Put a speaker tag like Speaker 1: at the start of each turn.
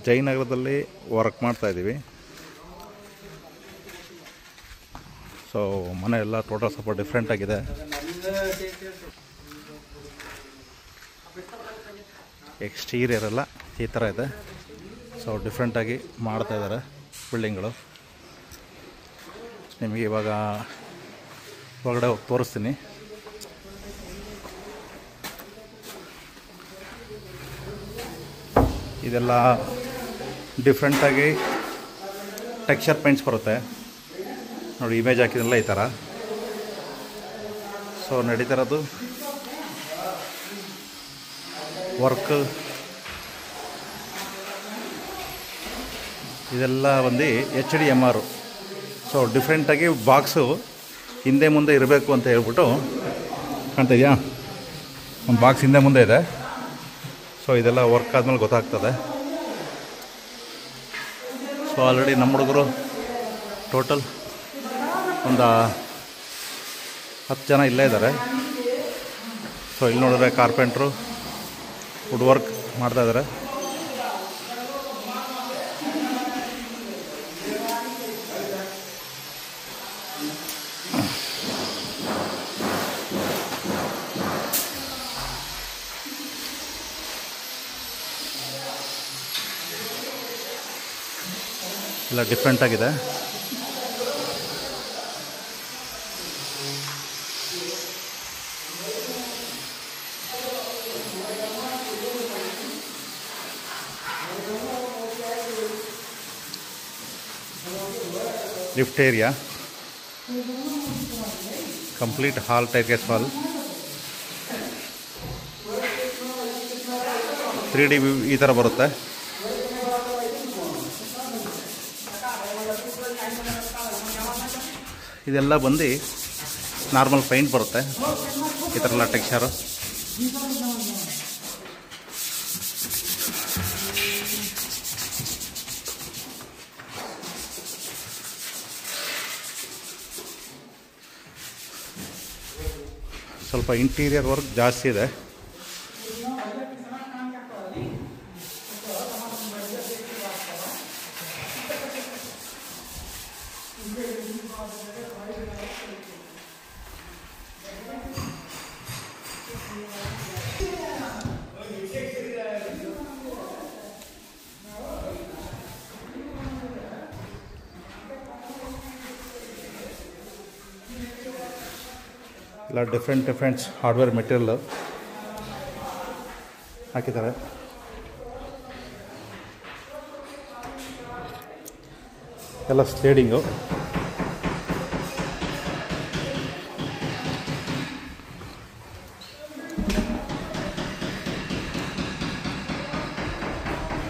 Speaker 1: ಜಯನಗರದಲ್ಲಿ work ಮಾಡ್ತಾಯಿದ್ದೀವಿ. So ಮನೆ ಎಲ್ಲ ಟೋಟಲ್ ಸ್ವಲ್ಪ ಡಿಫ್ರೆಂಟ್ ಆಗಿದೆ. ಎಕ್ಸ್ಟೀರಿಯರ್ ಎಲ್ಲ ಈ ಥರ ಇದೆ. ಸೊ ಡಿಫ್ರೆಂಟಾಗಿ ಮಾಡ್ತಾಯಿದ್ದಾರೆ ಬಿಲ್ಡಿಂಗ್ಗಳು. ನಿಮಗೆ ಇವಾಗ ಹೊರಗಡೆ ಹೋಗಿ ತೋರಿಸ್ತೀನಿ. ಇದೆಲ್ಲ ಡಿಫ್ರೆಂಟಾಗಿ ಟೆಕ್ಸ್ಚರ್ ಪೇಂಟ್ಸ್ ಬರುತ್ತೆ ನೋಡಿ. ಇಮೇಜ್ ಹಾಕಿದ್ರಲ್ಲ ಈ ಥರ. ಸೊ ನಡೀತಿರೋದು ವರ್ಕ್. ಇದೆಲ್ಲ ಬಂದು HDMR. ಸೊ ಡಿಫ್ರೆಂಟಾಗಿ ಬಾಕ್ಸು ಹಿಂದೆ ಮುಂದೆ ಇರಬೇಕು ಅಂತ ಹೇಳ್ಬಿಟ್ಟು ಕಾಣ್ತಾ ಇದೆಯಾ, ಒಂದು ಬಾಕ್ಸ್ ಹಿಂದೆ ಮುಂದೆ ಇದೆ. ಸೊ ಇದೆಲ್ಲ ವರ್ಕ್ ಆದಮೇಲೆ ಗೊತ್ತಾಗ್ತದೆ. ಸೊ ಆಲ್ರೆಡಿ ನಮ್ಮ ಹುಡುಗರು ಟೋಟಲ್ ಒಂದು 10 ಜನ ಇಲ್ಲೇ ಇದ್ದಾರೆ. ಸೊ ಇಲ್ಲಿ ನೋಡಿದ್ರೆ ಕಾರ್ಪೆಂಟ್ರು ವುಡ್ ವರ್ಕ್ ಮಾಡ್ತಾಯಿದ್ದಾರೆ. ಎಲ್ಲ ಡಿಫ್ರೆಂಟಾಗಿದೆ. ಲಿಫ್ಟ್ ಏರಿಯಾ, ಕಂಪ್ಲೀಟ್ ಹಾಲ್ ಟೈರ್ಕೇಸ್ ಹಾಲ್, 3D ವ್ಯೂ ಈ ಥರ ಬರುತ್ತೆ. ಇದೆಲ್ಲ ಬಂದು ನಾರ್ಮಲ್ ಪೈಂಟ್ ಬರುತ್ತೆ ಈ ಥರ ಎಲ್ಲ ಟೆಕ್ಸ್ಚರು. ಸ್ವಲ್ಪ ಇಂಟೀರಿಯರ್ ವರ್ಕ್ ಜಾಸ್ತಿ ಇದೆ. ಎಲ್ಲ ಡಿಫ್ರೆಂಟ್ ಹಾರ್ಡ್ವೇರ್ ಮೆಟೀರಿಯಲ್ ಹಾಕಿದ್ದಾರೆ. ಎಲ್ಲ ಸ್ಲೇಡಿಂಗು.